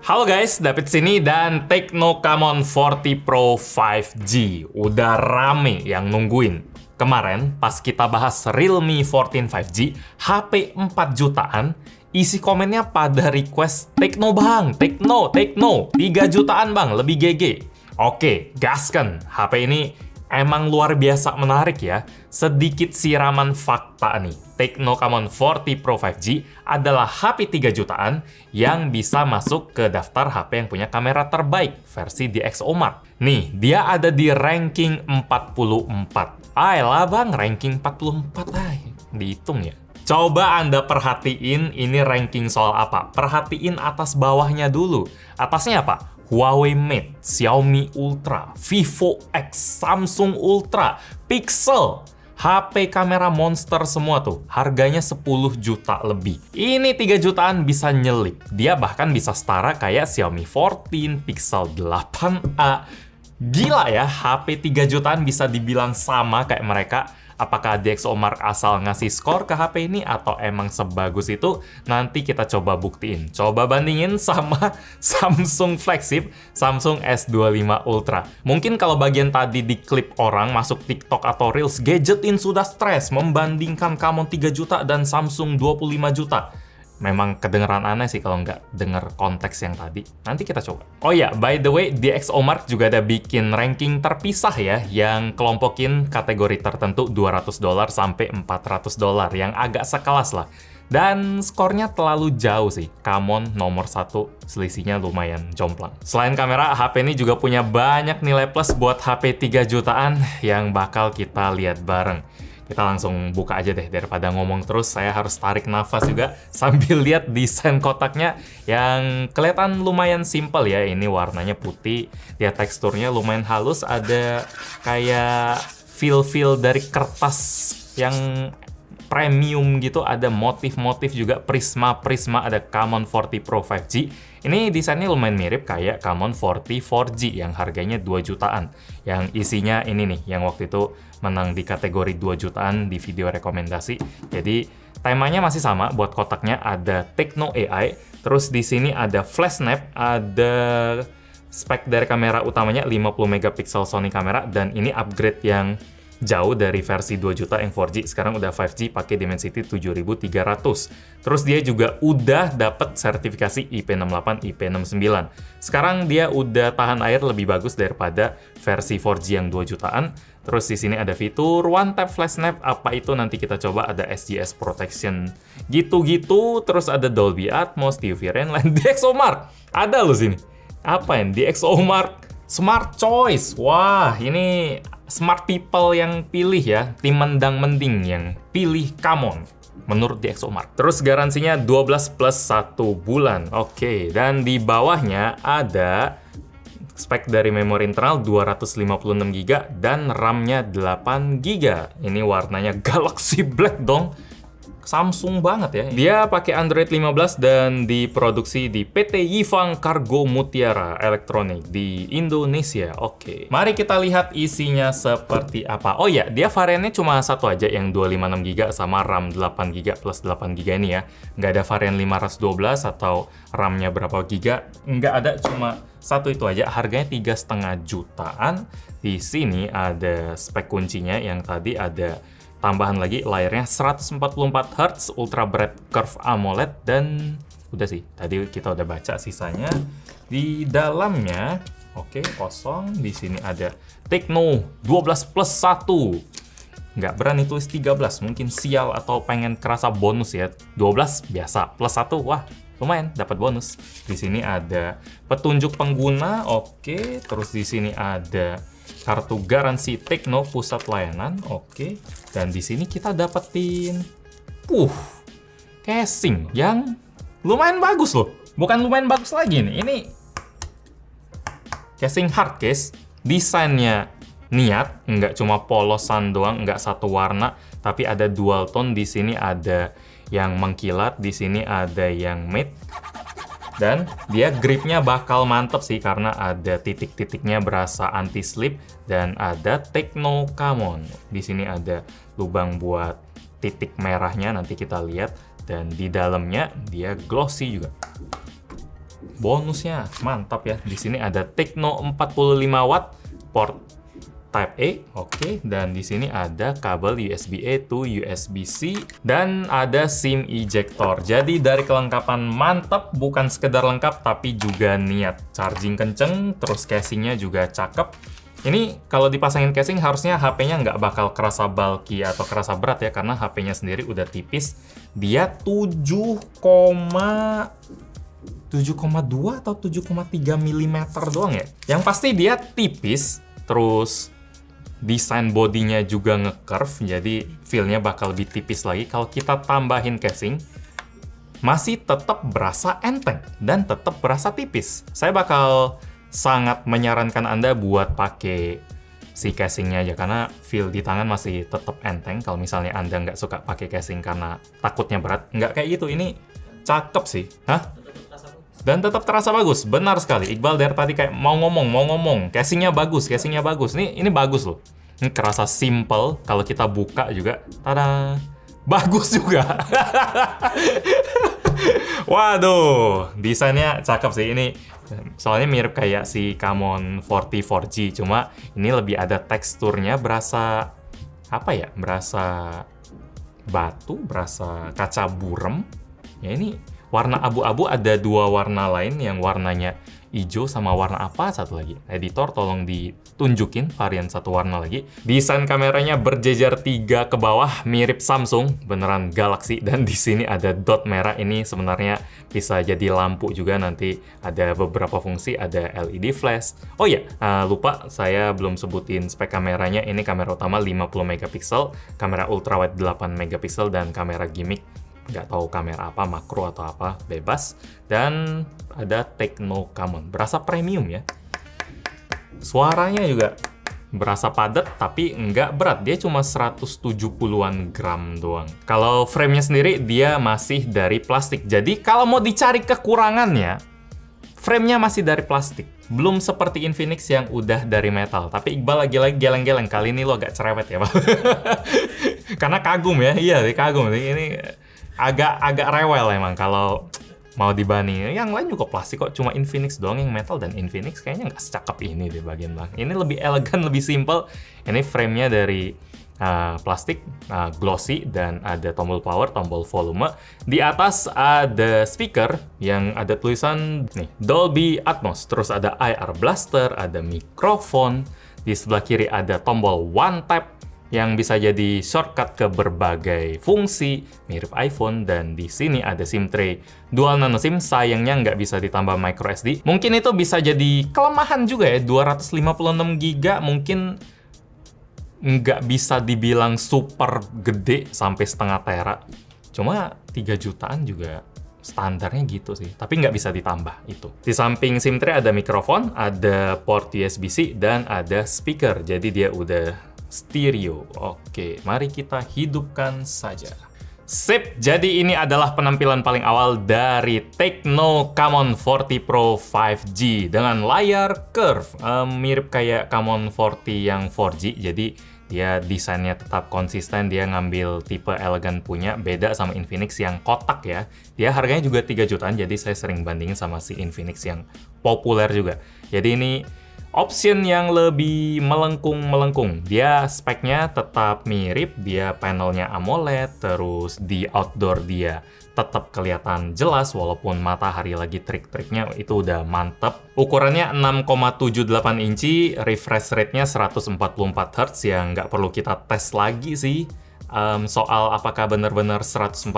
Halo guys, David sini dan Tecno Camon 40 Pro 5G. Udah rame yang nungguin. Kemarin pas kita bahas Realme 14 5G, HP 4 jutaan, isi komennya pada request Tecno bang, Tecno, 3 jutaan bang, lebih GG. Oke, gaskan. HP ini emang luar biasa menarik ya. Sedikit siraman fakta nih. Tecno Camon 40 Pro 5G adalah HP 3 jutaan yang bisa masuk ke daftar HP yang punya kamera terbaik versi DxOMark. Nih, dia ada di ranking 44. Ayolah bang, ranking 44 ay. Dihitung ya. Coba Anda perhatiin ini ranking soal apa. Perhatiin atas bawahnya dulu. Atasnya apa? Huawei Mate, Xiaomi Ultra, Vivo X, Samsung Ultra, Pixel. HP kamera monster semua tuh, harganya 10 juta lebih. Ini 3 jutaan bisa nyelip. Dia bahkan bisa setara kayak Xiaomi 14, Pixel 8a. Gila ya, HP 3 jutaan bisa dibilang sama kayak mereka. Apakah DxOMark asal ngasih skor ke HP ini atau emang sebagus itu? Nanti kita coba buktiin. Coba bandingin sama Samsung flagship, Samsung S25 Ultra. Mungkin kalau bagian tadi di klip orang masuk TikTok atau Reels, gadgetin sudah stres membandingkan Camon 3 juta dan Samsung 25 juta. Memang kedengeran aneh sih kalau nggak denger konteks yang tadi. Nanti kita coba. Oh ya, by the way, DxOMark juga ada bikin ranking terpisah ya, yang kelompokin kategori tertentu $200 sampai $400, yang agak sekelas lah. Dan skornya terlalu jauh sih. Camon nomor 1, selisihnya lumayan jomplang. Selain kamera, HP ini juga punya banyak nilai plus buat HP 3 jutaan yang bakal kita lihat bareng. Kita langsung buka aja deh, daripada ngomong terus, saya harus tarik nafas juga sambil lihat desain kotaknya yang kelihatan lumayan simple ya. Ini warnanya putih, dia teksturnya lumayan halus, ada kayak feel-feel dari kertas yang premium gitu, ada motif-motif juga, prisma-prisma, ada Camon 40 Pro 5G. Ini desainnya lumayan mirip kayak Camon 40 4G yang harganya 2 jutaan. Yang isinya ini nih, yang waktu itu menang di kategori 2 jutaan di video rekomendasi. Jadi temanya masih sama, buat kotaknya ada Tecno AI, terus di sini ada flash snap, ada spek dari kamera utamanya 50 megapiksel Sony kamera, dan ini upgrade yang jauh dari versi 2 juta yang 4G, sekarang udah 5G pakai Dimensity 7300. Terus dia juga udah dapat sertifikasi IP68, IP69. Sekarang dia udah tahan air lebih bagus daripada versi 4G yang 2 jutaan. Terus di sini ada fitur One Tap Flash Snap, apa itu nanti kita coba, ada SGS Protection gitu-gitu, terus ada Dolby Atmos, UV Rainline, DxOMark. Ada loh sini. Apa yang DxOMark Smart Choice. Wah, ini smart people yang pilih ya, tim mendang-mending yang pilih Camon menurut DxOMark. Terus garansinya 12 plus 1 bulan. Oke, dan di bawahnya ada spek dari memori internal 256 GB dan RAM-nya 8 GB. Ini warnanya Galaxy Black dong. Samsung banget ya. Dia pakai Android 15 dan diproduksi di PT Yifang Cargo Mutiara Elektronik di Indonesia. Oke. Mari kita lihat isinya seperti apa. Oh ya, dia variannya cuma satu aja yang 256 GB sama RAM 8 GB plus 8 GB ini ya. Nggak ada varian 512 atau RAM-nya berapa giga. Nggak ada, cuma satu itu aja. Harganya 3,5 jutaan. Di sini ada spek kuncinya yang tadi ada. Tambahan lagi layarnya 144 Hz Ultra Bright Curve AMOLED, dan udah sih, tadi kita udah baca sisanya. Di dalamnya, oke, kosong. Di sini ada Tecno 12 plus 1. Nggak berani tulis 13, mungkin sial atau pengen kerasa bonus ya. 12 biasa, plus 1, wah lumayan dapat bonus. Di sini ada petunjuk pengguna, oke. Terus di sini ada kartu garansi Tecno pusat layanan, oke. Dan di sini kita dapetin casing yang lumayan bagus loh. Bukan lumayan bagus lagi nih. Ini casing hard case, desainnya niat, nggak cuma polosan doang, nggak satu warna, tapi ada dual tone. Di sini ada yang mengkilat, di sini ada yang matte. Dan dia gripnya bakal mantep sih karena ada titik-titiknya berasa anti-slip, dan ada Tecno Camon. Di sini ada lubang buat titik merahnya, nanti kita lihat, dan di dalamnya dia glossy juga. bonusnya mantap ya. Di sini ada Tecno 45 watt port Type A, oke. Dan di sini ada kabel USB-A to USB-C dan ada SIM ejector. Jadi dari kelengkapan mantap, bukan sekedar lengkap tapi juga niat. Charging kenceng, terus casingnya juga cakep. Ini kalau dipasangin casing harusnya HP-nya nggak bakal kerasa bulky atau kerasa berat ya, karena HP-nya sendiri udah tipis. Dia 7,2 atau 7,3 mm doang ya. Yang pasti dia tipis, terus desain bodinya juga nge-curve, jadi feel-nya bakal lebih tipis lagi. Kalau kita tambahin casing, masih tetap berasa enteng dan tetap berasa tipis. Saya bakal sangat menyarankan Anda buat pakai si casingnya aja, karena feel di tangan masih tetap enteng. Kalau misalnya Anda nggak suka pakai casing karena takutnya berat, nggak kayak gitu. Ini cakep sih. Hah? Dan tetap terasa bagus, benar sekali. Iqbal dari tadi kayak mau ngomong. Casingnya bagus. Ini bagus loh. Ini kerasa simple, kalau kita buka juga, tada, bagus juga. Waduh, desainnya cakep sih ini. Soalnya mirip kayak si Camon 40 4G, cuma ini lebih ada teksturnya, berasa apa ya? Berasa batu, berasa kaca burem. Ya ini warna abu-abu, ada dua warna lain yang warnanya hijau sama warna apa satu lagi. Editor tolong ditunjukin varian satu warna lagi. Desain kameranya berjejer 3 ke bawah, mirip Samsung, beneran Galaxy. Dan di sini ada dot merah, ini sebenarnya bisa jadi lampu juga nanti. Ada beberapa fungsi, ada LED flash. Oh iya, lupa saya belum sebutin spek kameranya. Ini kamera utama 50 megapiksel, kamera ultrawide 8 megapiksel, dan kamera gimmick nggak tahu kamera apa, makro atau apa, bebas. Dan ada Tecno Camon, berasa premium ya. Suaranya juga berasa padat tapi nggak berat, dia cuma 170-an gram doang. Kalau framenya sendiri dia masih dari plastik, jadi kalau mau dicari kekurangannya, framenya masih dari plastik. Belum seperti Infinix yang udah dari metal. Tapi Iqbal lagi-lagi geleng-geleng, kali ini lo agak cerewet ya, Pak. Karena kagum ya, iya kagum. Ini agak rewel emang kalau mau dibanding. Yang lain juga plastik kok, cuma Infinix doang yang metal, dan Infinix kayaknya nggak secakep ini di bagian belakang. Ini lebih elegan, lebih simple. Ini framenya dari plastik, glossy, dan ada tombol power, tombol volume. Di atas ada speaker yang ada tulisan nih Dolby Atmos, terus ada IR Blaster, ada mikrofon. Di sebelah kiri ada tombol One Tap yang bisa jadi shortcut ke berbagai fungsi, mirip iPhone. Dan di sini ada SIM tray dual nano SIM, sayangnya nggak bisa ditambah micro SD. Mungkin itu bisa jadi kelemahan juga ya, 256 GB mungkin nggak bisa dibilang super gede sampai setengah tera. Cuma 3 jutaan juga standarnya gitu sih, tapi nggak bisa ditambah itu. Di samping SIM tray ada mikrofon, ada port USB-C, dan ada speaker. Jadi dia udah stereo. Oke, mari kita hidupkan saja. Sip, jadi ini adalah penampilan paling awal dari Tecno Camon 40 Pro 5G dengan layar curve. Mirip kayak Camon 40 yang 4G, jadi dia desainnya tetap konsisten. Dia ngambil tipe elegan punya, beda sama Infinix yang kotak ya. Dia harganya juga 3 jutaan, jadi saya sering bandingin sama si Infinix yang populer juga. Jadi ini option yang lebih melengkung. Dia speknya tetap mirip, dia panelnya AMOLED, terus di outdoor dia tetap kelihatan jelas walaupun matahari lagi trik-triknya, itu udah mantep. Ukurannya 6,78 inci, refresh rate-nya 144 Hz yang nggak perlu kita tes lagi sih. Soal apakah benar-benar 144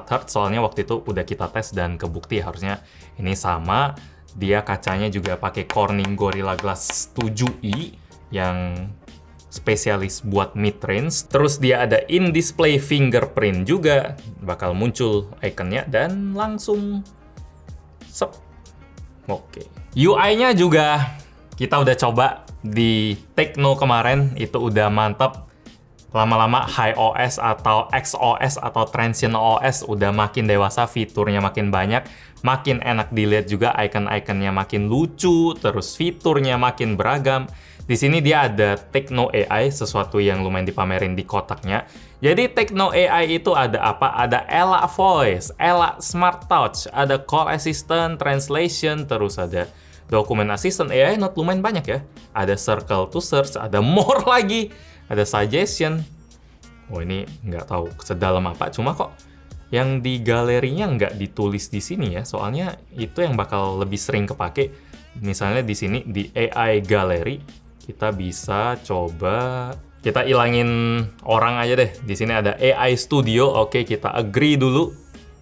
Hz, soalnya waktu itu udah kita tes dan kebukti harusnya ini sama. Dia kacanya juga pakai Corning Gorilla Glass 7i yang spesialis buat mid-range. Terus dia ada in-display fingerprint juga, bakal muncul ikonnya dan langsung sep. Oke. UI-nya juga kita udah coba di Tecno kemarin, itu udah mantap. Lama-lama HiOS atau XOS atau Transient OS udah makin dewasa, fiturnya makin banyak, makin enak dilihat juga, icon-iconnya makin lucu, terus fiturnya makin beragam. Di sini dia ada Tekno AI, sesuatu yang lumayan dipamerin di kotaknya. Jadi Tekno AI itu ada apa? Ada Ella Voice, Ella Smart Touch, ada Call Assistant, Translation, terus ada Document Assistant, AI Note, lumayan banyak ya. Ada Circle to Search, ada More lagi, ada Suggestion. Oh ini nggak tahu sedalam apa, cuma kok yang di galerinya nggak ditulis di sini ya, soalnya itu yang bakal lebih sering kepake. Misalnya di sini di AI Gallery, kita bisa coba, kita ilangin orang aja deh. Di sini ada AI Studio, oke kita agree dulu.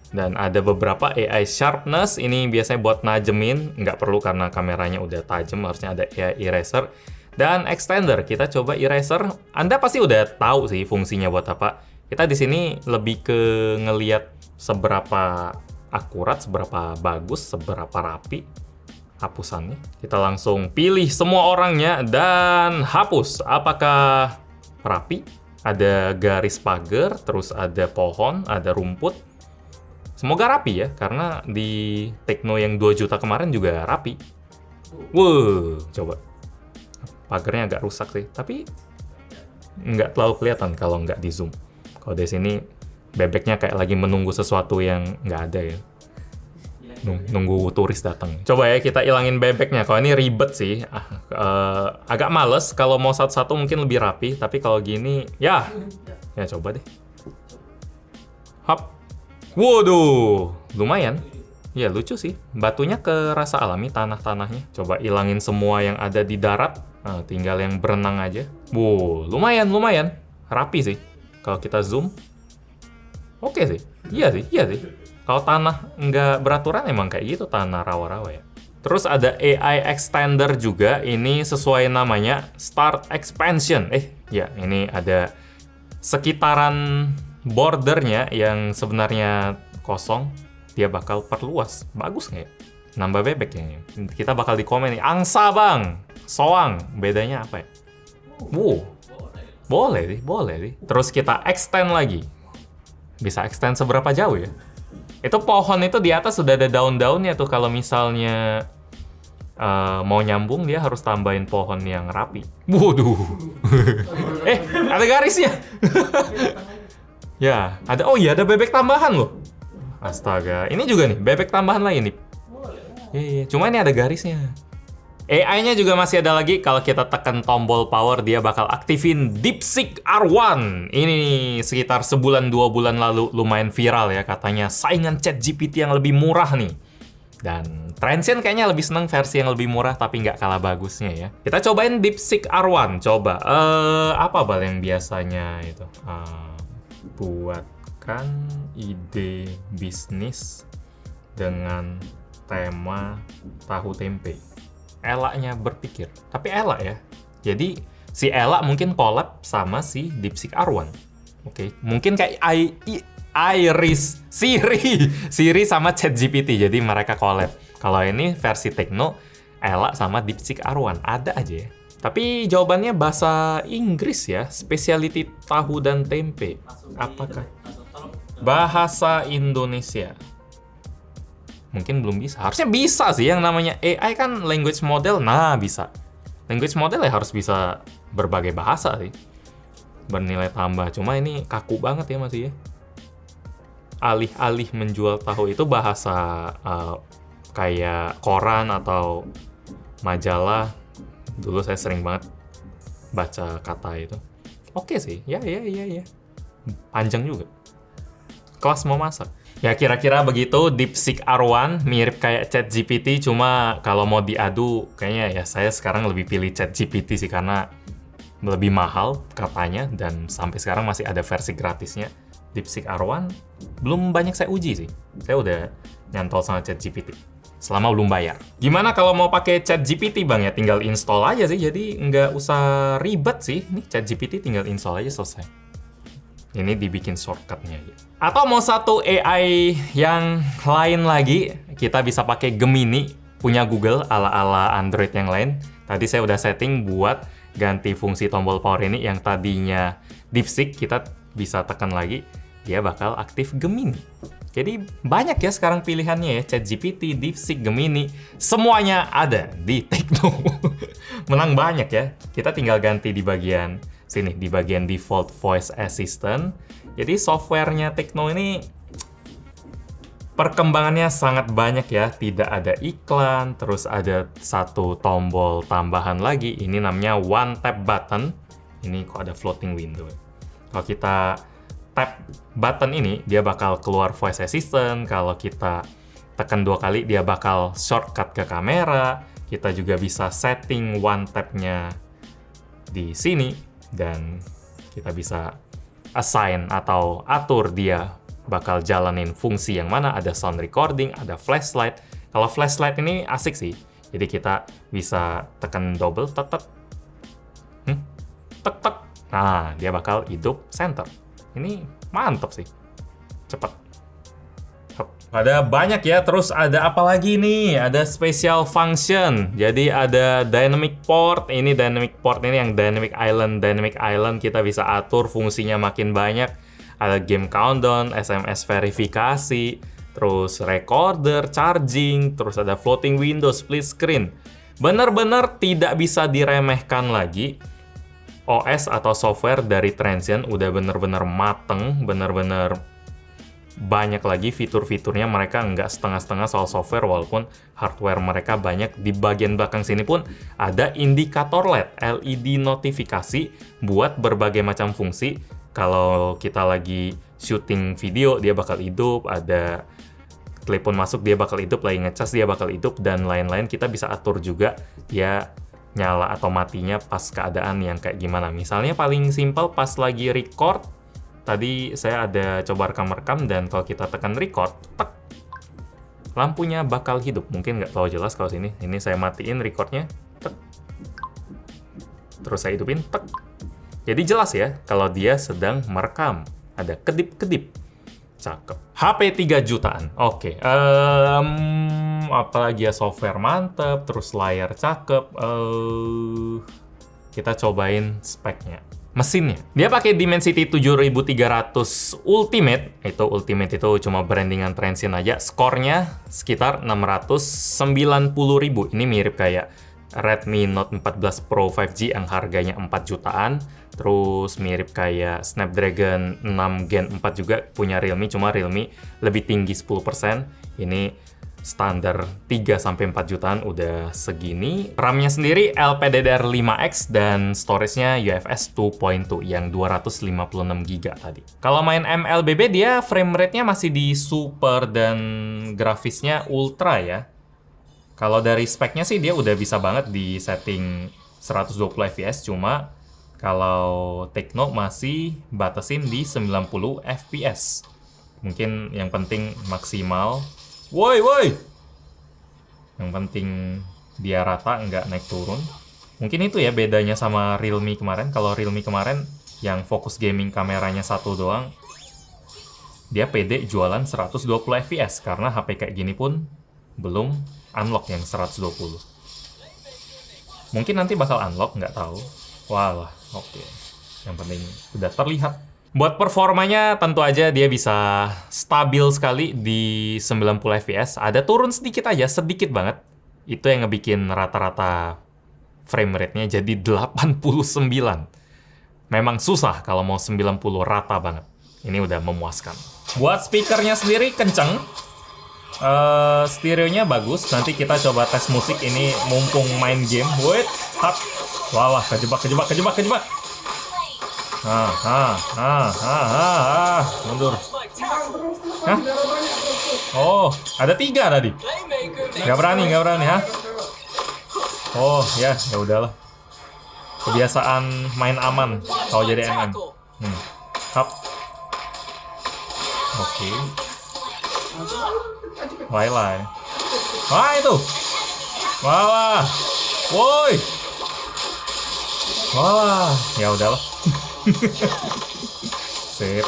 Dan ada beberapa AI Sharpness, ini biasanya buat najemin, nggak perlu karena kameranya udah tajam, harusnya ada AI Eraser. Dan Extender, kita coba Eraser. Anda pasti udah tahu sih fungsinya buat apa. Kita di sini lebih ke ngeliat seberapa akurat, seberapa bagus, seberapa rapi hapusannya. Kita langsung pilih semua orangnya dan hapus. Apakah rapi? Ada garis pagar, terus ada pohon, ada rumput. Semoga rapi ya, karena di Tekno yang 2 juta kemarin juga rapi. Wow, coba. Pagarnya agak rusak sih, tapi nggak terlalu kelihatan kalau nggak di zoom. Kalau di sini bebeknya kayak lagi menunggu sesuatu yang nggak ada ya. Nunggu turis datang. Coba ya kita ilangin bebeknya. Kalau ini ribet sih, agak males. Kalau mau satu-satu mungkin lebih rapi, tapi kalau gini, ya coba deh. Hop. Waduh, lumayan. Ya lucu sih. Batunya kerasa alami, tanah-tanahnya. Coba ilangin semua yang ada di darat. Nah, tinggal yang berenang aja. Wow, lumayan. Rapi sih. Kalau kita zoom, oke sih. Iya sih. Kalau tanah nggak beraturan emang kayak gitu, tanah rawa-rawa ya. Terus ada AI Extender juga. Ini sesuai namanya, Start Expansion. Ya, ini ada sekitaran bordernya yang sebenarnya kosong. Dia bakal perluas. Bagus nggak ya? Nambah bebek ya. Kita bakal di komen nih. Angsa bang! Soang, bedanya apa ya? Boleh sih. Terus kita extend lagi. Bisa extend seberapa jauh ya? Itu pohon itu di atas sudah ada daun-daunnya tuh. Kalau misalnya mau nyambung, dia harus tambahin pohon yang rapi. Waduh. Ada garisnya. Ya, ada. Oh iya, ada bebek tambahan loh. Astaga, ini juga nih, bebek tambahan lagi nih. Iya, cuma ini ada garisnya. AI-nya juga masih ada lagi. Kalau kita tekan tombol power, dia bakal aktifin DeepSeek R1. Ini sekitar sebulan 2 bulan lalu lumayan viral ya, katanya saingan ChatGPT yang lebih murah nih. Dan Transient kayaknya lebih seneng versi yang lebih murah, tapi nggak kalah bagusnya ya. Kita cobain DeepSeek R1. Coba, apa bal yang biasanya itu? Buatkan ide bisnis dengan tema tahu tempe. Ella-nya berpikir, tapi Ella ya. Jadi si Ella mungkin collab sama si DeepSeek R1. Oke, mungkin kayak Iris, Siri sama ChatGPT. Jadi mereka collab. Kalau ini versi Tekno, Ella sama DeepSeek R1 ada aja ya. Tapi jawabannya bahasa Inggris ya, specialty tahu dan tempe. Apakah bahasa Indonesia? Mungkin belum bisa. Harusnya bisa sih, yang namanya AI kan language model. Nah, bisa. Language model ya harus bisa berbagai bahasa sih. Bernilai tambah. Cuma ini kaku banget ya masih ya. Alih-alih menjual tahu itu bahasa kayak koran atau majalah. Dulu saya sering banget baca kata itu. Oke sih, ya. Panjang juga. Kelas mau masak. Ya kira-kira begitu DeepSeek R1, mirip kayak ChatGPT, cuma kalau mau diadu kayaknya ya saya sekarang lebih pilih ChatGPT sih karena lebih mahal katanya dan sampai sekarang masih ada versi gratisnya. DeepSeek R1 belum banyak saya uji sih. Saya udah nyantol sama ChatGPT selama belum bayar. Gimana kalau mau pakai ChatGPT bang ya? Tinggal install aja sih, jadi nggak usah ribet sih. Nih ChatGPT tinggal install aja selesai. Ini dibikin shortcutnya aja. Atau mau satu AI yang lain lagi, kita bisa pakai Gemini punya Google ala-ala Android yang lain. Tadi saya udah setting buat ganti fungsi tombol power ini yang tadinya DeepSeek, kita bisa tekan lagi, dia bakal aktif Gemini. Jadi banyak ya sekarang pilihannya ya, ChatGPT, DeepSeek, Gemini, semuanya ada di Tekno. Menang banyak ya. Kita tinggal ganti di bagian sini, di bagian default voice assistant. Jadi softwarenya Tekno ini perkembangannya sangat banyak ya. Tidak ada iklan, terus ada satu tombol tambahan lagi. Ini namanya one tap button. Ini kok ada floating window. Kalau kita tap button ini, dia bakal keluar voice assistant. Kalau kita tekan 2 kali, dia bakal shortcut ke kamera. Kita juga bisa setting one tap-nya di sini. Dan kita bisa assign atau atur dia bakal jalanin fungsi yang mana. Ada sound recording, ada flashlight. Kalau flashlight ini asik sih. Jadi kita bisa tekan double, tek tek. Tek tek. Nah, dia bakal hidup center. Ini mantap sih. Cepat. Ada banyak ya, terus ada apa lagi nih? Ada special function. Jadi ada dynamic port. Ini dynamic port ini yang dynamic island. Dynamic island kita bisa atur fungsinya makin banyak. Ada game countdown, SMS verifikasi, terus recorder, charging, terus ada floating window, split screen. Benar-benar tidak bisa diremehkan lagi. OS atau software dari Transsion udah bener-bener mateng, bener-bener banyak lagi fitur-fiturnya. Mereka nggak setengah-setengah soal software, walaupun hardware mereka banyak. Di bagian belakang sini pun ada indikator LED notifikasi buat berbagai macam fungsi. Kalau kita lagi syuting video, dia bakal hidup. Ada telepon masuk, dia bakal hidup. Lagi ngecas, dia bakal hidup. Dan lain-lain kita bisa atur juga ya, nyala atau matinya pas keadaan yang kayak gimana. Misalnya paling simpel pas lagi record, tadi saya ada coba rekam-rekam, dan kalau kita tekan record, tek, lampunya bakal hidup. Mungkin nggak terlalu jelas kalau sini. Ini saya matiin recordnya, tek. Terus saya hidupin, tek. Jadi jelas ya kalau dia sedang merekam. Ada kedip-kedip. Cakep. HP 3 jutaan. Oke. Apalagi ya, software mantep, terus layar cakep. Kita cobain speknya. Mesinnya, dia pakai Dimensity 7300 Ultimate. Ultimate itu cuma brandingan Transsion aja. Skornya sekitar 690.000. Ini mirip kayak Redmi Note 14 Pro 5G yang harganya 4 jutaan. Terus mirip kayak Snapdragon 6 Gen 4 juga punya Realme, cuma Realme lebih tinggi 10%. Ini standar 3-4 jutaan udah segini. RAM-nya sendiri LPDDR5X dan storage-nya UFS 2.2 yang 256 GB tadi. Kalau main MLBB, dia frame rate-nya masih di super dan grafisnya ultra ya. Kalau dari speknya sih dia udah bisa banget di setting 120 fps, cuma kalau Tekno masih batasin di 90 fps. Mungkin yang penting maksimal. Woi! Yang penting dia rata, nggak naik turun. Mungkin itu ya bedanya sama Realme kemarin. Kalau Realme kemarin yang fokus gaming kameranya satu doang, dia pede jualan 120 fps. Karena HP kayak gini pun belum unlock yang 120. Mungkin nanti bakal unlock, nggak tahu. Walah, oke. Yang penting udah terlihat. Buat performanya tentu aja dia bisa stabil sekali di 90 fps. Ada turun sedikit aja, sedikit banget. Itu yang ngebikin rata-rata frame rate-nya jadi 89. Memang susah kalau mau 90 rata banget. Ini udah memuaskan. Buat speakernya sendiri kenceng. Stereonya bagus. Nanti kita coba tes musik ini mumpung main game. Wait, hap. Walah, kejebak. Mundur. Hah? Oh, ada 3 tadi. Gak berani, ha? Oh, ya udahlah. Kebiasaan main aman kalau jadi MM. Hap. Oke. Lai. Wah, itu. Wah. Woi. Wah, ya udahlah. Sip.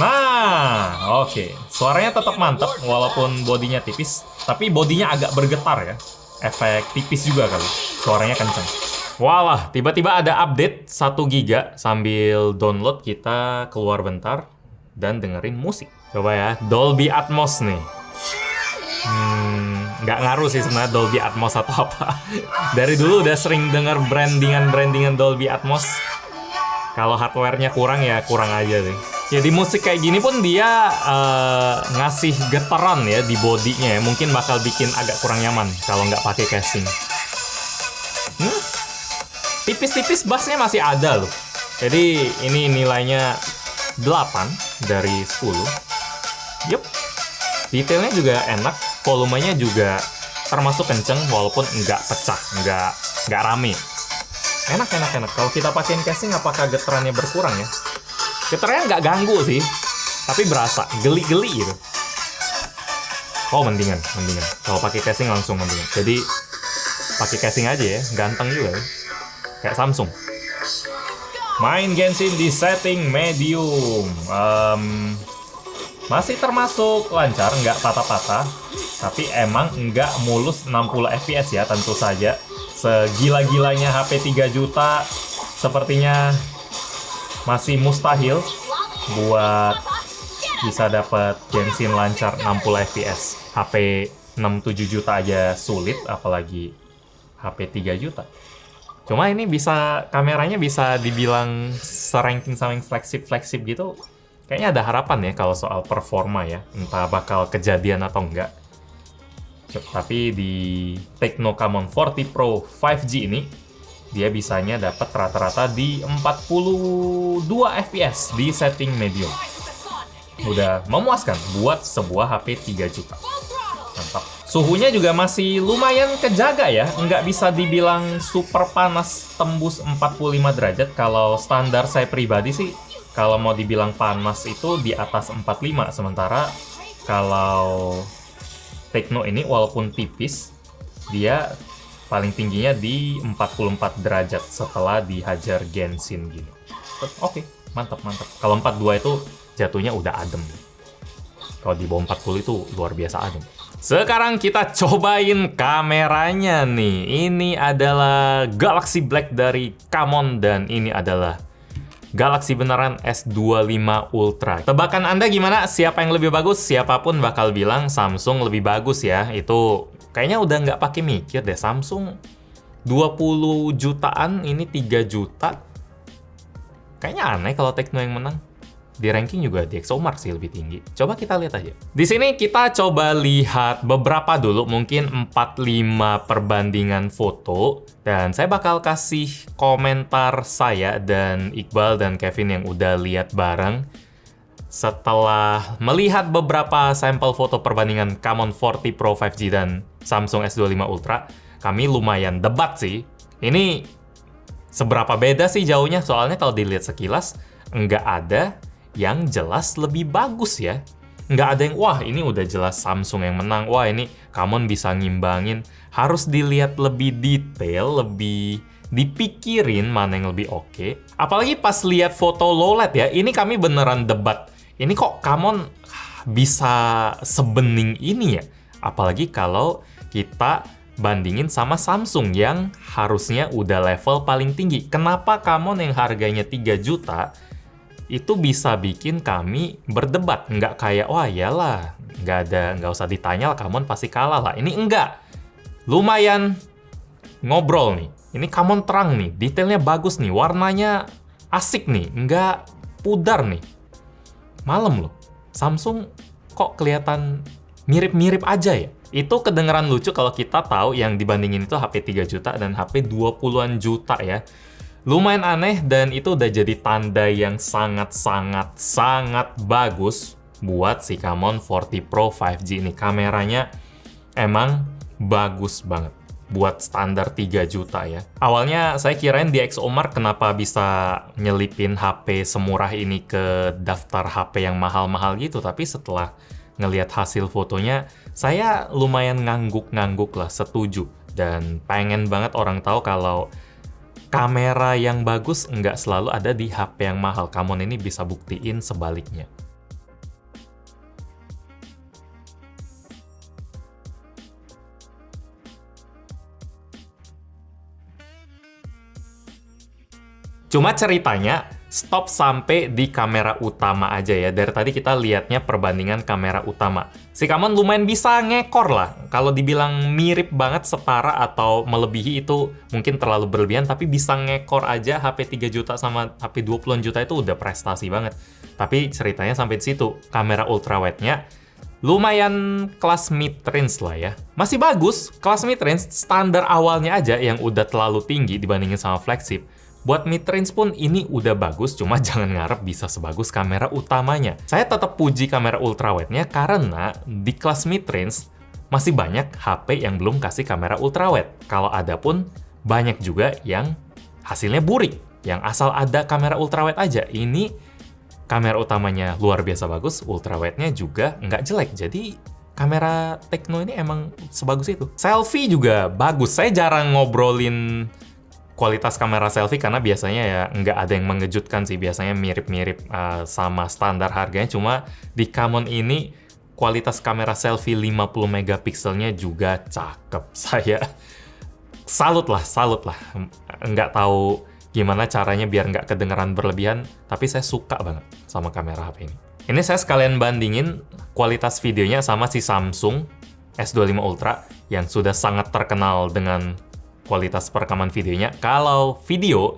Nah, oke. Suaranya tetap mantap walaupun bodinya tipis, tapi bodinya agak bergetar ya. Efek tipis juga kali. Suaranya kenceng. Walah, tiba-tiba ada update 1 giga. Sambil download kita keluar bentar dan dengerin musik. Coba ya, Dolby Atmos nih. Nggak ngaruh sih sebenarnya Dolby Atmos atau apa. Dari dulu udah sering denger brandingan Dolby Atmos. Kalau hardware-nya kurang ya kurang aja sih. Ya di musik kayak gini pun dia ngasih getaran ya di bodinya ya. Mungkin bakal bikin agak kurang nyaman kalau nggak pakai casing. Tipis-tipis bassnya masih ada loh. Jadi ini nilainya 8 dari 10. Yup. Detailnya juga enak, volumenya juga termasuk kenceng walaupun nggak pecah, nggak rame. Enak. Kalau kita pakein casing, apakah getarannya berkurang ya? Getarannya nggak ganggu sih, tapi berasa geli-geli gitu. Oh mendingan. Kalau pakai casing langsung mendingan. Jadi pakai casing aja ya, ganteng juga ya. Kayak Samsung. Main Genshin di setting medium. Masih termasuk lancar, nggak patah-patah. Tapi emang nggak mulus 60 fps ya, tentu saja. Segila-gilanya HP 3 juta, sepertinya masih mustahil buat bisa dapat Genshin lancar 60 fps. HP 6-7 juta aja sulit, apalagi HP 3 juta. Cuma ini kameranya bisa dibilang seranking sama yang flagship gitu. Kayaknya ada harapan ya kalau soal performa ya. Entah bakal kejadian atau enggak. Tapi di Tecno Camon 40 Pro 5G ini, dia bisanya dapat rata-rata di 42 fps di setting medium. Udah memuaskan buat sebuah HP 3 juta. Mantap. Suhunya juga masih lumayan kejaga ya. Nggak bisa dibilang super panas tembus 45 derajat. Kalau standar saya pribadi sih, kalau mau dibilang panas itu di atas 45. Sementara kalau Tecno ini walaupun tipis, dia paling tingginya di 44 derajat setelah dihajar Genshin gitu. Oke, mantap. Kalau 42 itu jatuhnya udah adem. Kalau di bawah 40 itu luar biasa adem. Sekarang kita cobain kameranya nih. Ini adalah Galaxy Black dari Camon dan ini adalah Galaxy beneran S25 Ultra. Tebakan Anda gimana? Siapa yang lebih bagus? Siapapun bakal bilang Samsung lebih bagus ya. Itu kayaknya udah nggak pakai mikir deh. Samsung 20 jutaan, ini 3 juta. Kayaknya aneh kalau Tecno yang menang. Di ranking juga DxOMark sih lebih tinggi. Coba kita lihat aja. Di sini kita coba lihat beberapa dulu, mungkin 4-5 perbandingan foto. Dan saya bakal kasih komentar saya dan Iqbal dan Kevin yang udah lihat bareng. Setelah melihat beberapa sampel foto perbandingan Camon 40 Pro 5G dan Samsung S25 Ultra, kami lumayan debat sih. Ini seberapa beda sih jauhnya? Soalnya kalau dilihat sekilas, nggak ada yang jelas lebih bagus ya. Nggak ada yang, wah ini udah jelas Samsung yang menang, wah ini Camon bisa ngimbangin. Harus dilihat lebih detail, lebih dipikirin mana yang lebih oke. Apalagi pas lihat foto low light ya, ini kami beneran debat. Ini kok Camon bisa sebening ini ya? Apalagi kalau kita bandingin sama Samsung yang harusnya udah level paling tinggi. Kenapa Camon yang harganya 3 juta itu bisa bikin kami berdebat? Nggak kayak, wah iyalah, nggak usah ditanya lah, Camon pasti kalah lah. Ini enggak. Lumayan ngobrol nih. Ini Camon terang nih, detailnya bagus nih, warnanya asik nih, nggak pudar nih. Malam loh. Samsung kok kelihatan mirip-mirip aja ya? Itu kedengeran lucu kalau kita tahu yang dibandingin itu HP 3 juta dan HP 20-an juta ya. Lumayan aneh dan itu udah jadi tanda yang sangat bagus buat si Camon 40 Pro 5G ini. Kameranya emang bagus banget buat standar 3 juta ya. Awalnya saya kirain DxOMark kenapa bisa nyelipin HP semurah ini ke daftar HP yang mahal-mahal gitu, tapi setelah ngelihat hasil fotonya, saya lumayan ngangguk-ngangguk lah, setuju. Dan pengen banget orang tahu kalau kamera yang bagus nggak selalu ada di HP yang mahal. Camon ini bisa buktiin sebaliknya. Cuma ceritanya, stop sampai di kamera utama aja ya. Dari tadi kita lihatnya perbandingan kamera utama. Si Camon lumayan bisa ngekor lah. Kalau dibilang mirip banget, setara, atau melebihi itu mungkin terlalu berlebihan, tapi bisa ngekor aja HP 3 juta sama HP 20-an juta itu udah prestasi banget. Tapi ceritanya sampai di situ. Kamera ultrawide-nya lumayan kelas mid-range lah ya. Masih bagus, kelas mid-range standar awalnya aja yang udah terlalu tinggi dibandingin sama flagship. Buat mid-range pun ini udah bagus, cuma jangan ngarep bisa sebagus kamera utamanya. Saya tetap puji kamera ultrawide-nya karena di kelas mid-range masih banyak HP yang belum kasih kamera ultrawide. Kalau ada pun, banyak juga yang hasilnya burik, yang asal ada kamera ultrawide aja. Ini kamera utamanya luar biasa bagus, ultrawide-nya juga nggak jelek. Jadi kamera Tecno ini emang sebagus itu. Selfie juga bagus. Saya jarang ngobrolin kualitas kamera selfie karena biasanya ya nggak ada yang mengejutkan sih, biasanya mirip-mirip sama standar harganya. Cuma di Camon ini kualitas kamera selfie 50 megapikselnya juga cakep. Saya salut lah. Nggak tahu gimana caranya biar nggak kedengeran berlebihan, tapi saya suka banget sama kamera HP ini. Ini saya sekalian bandingin kualitas videonya sama si Samsung S25 Ultra yang sudah sangat terkenal dengan kualitas perekaman videonya. Kalau video,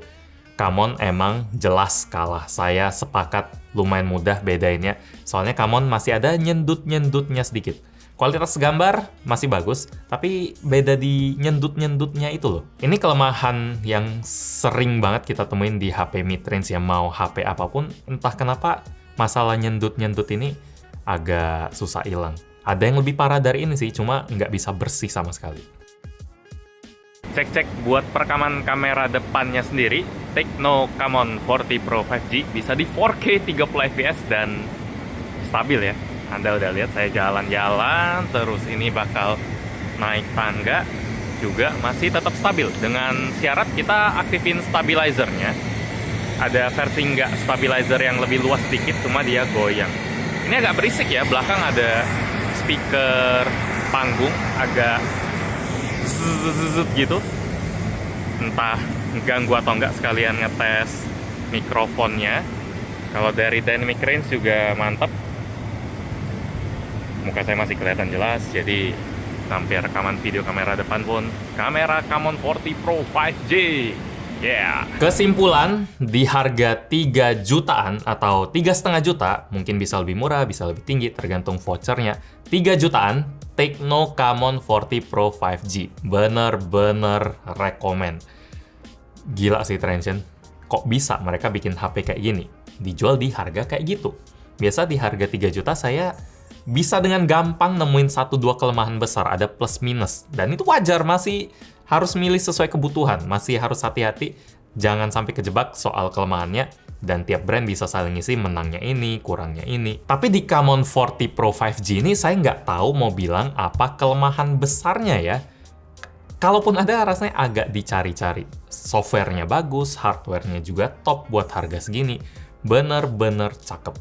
Camon emang jelas kalah. Saya sepakat, lumayan mudah bedainnya. Soalnya Camon masih ada nyendut-nyendutnya sedikit. Kualitas gambar masih bagus, tapi beda di nyendut-nyendutnya itu loh. Ini kelemahan yang sering banget kita temuin di HP mid-range yang mau HP apapun. Entah kenapa masalah nyendut-nyendut ini agak susah hilang. Ada yang lebih parah dari ini sih, cuma nggak bisa bersih sama sekali. Cek-cek buat perekaman kamera depannya sendiri, Tecno Camon 40 Pro 5G bisa di 4K 30 fps dan stabil ya. Anda udah lihat saya jalan-jalan, terus ini bakal naik tangga, juga masih tetap stabil. Dengan syarat kita aktifin stabilizernya. Ada versi nggak stabilizer yang lebih luas sedikit, cuma dia goyang. Ini agak berisik ya, belakang ada speaker panggung, agak gitu, entah ganggu atau enggak. Sekalian ngetes mikrofonnya. Kalau dari dynamic range juga mantap, muka saya masih kelihatan jelas, jadi sampai rekaman video kamera depan pun kamera Camon 40 Pro 5G. Kesimpulan, di harga 3 jutaan atau 3,5 juta, mungkin bisa lebih murah, bisa lebih tinggi, tergantung vouchernya. 3 jutaan, Tecno Camon 40 Pro 5G. Bener-bener rekomen. Gila sih Transsion. Kok bisa mereka bikin HP kayak gini? Dijual di harga kayak gitu. Biasa di harga 3 juta saya bisa dengan gampang nemuin 1-2 kelemahan besar, ada plus minus. Dan itu wajar, masih harus milih sesuai kebutuhan, masih harus hati-hati, jangan sampai kejebak soal kelemahannya, dan tiap brand bisa saling ngisi menangnya ini, kurangnya ini. Tapi di Camon 40 Pro 5G ini saya nggak tahu mau bilang apa kelemahan besarnya ya. Kalaupun ada, rasanya agak dicari-cari. Softwarenya bagus, hardwarenya juga top buat harga segini. Bener-bener cakep.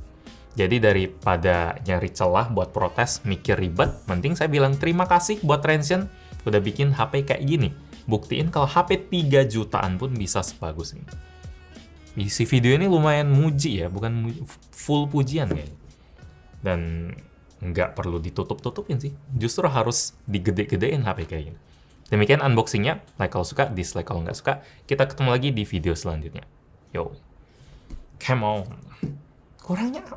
Jadi daripada nyari celah buat protes, mikir ribet, mending saya bilang terima kasih buat Transsion udah bikin HP kayak gini. Buktiin kalau HP 3 jutaan pun bisa sebagus ini. Isi video ini lumayan muji ya, bukan full pujian kayaknya. Dan nggak perlu ditutup-tutupin sih. Justru harus digede-gedein HP kayak gini. Demikian unboxingnya. Like kalau suka, dislike kalau nggak suka. Kita ketemu lagi di video selanjutnya. Yo. Come on. Kurangnya apa?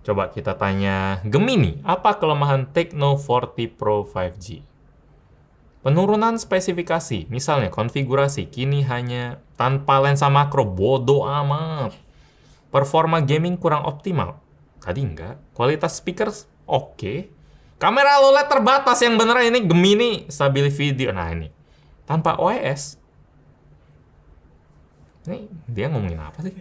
Coba kita tanya Gemini. Apa kelemahan Tecno 40 Pro 5G? Penurunan spesifikasi, misalnya konfigurasi, kini hanya tanpa lensa makro, bodoh amat. Performa gaming kurang optimal, tadi enggak. Kualitas speaker oke. Kamera OLED terbatas, yang beneran ini Gemini stability video. Nah ini, tanpa OIS. Ini dia ngomongin apa sih?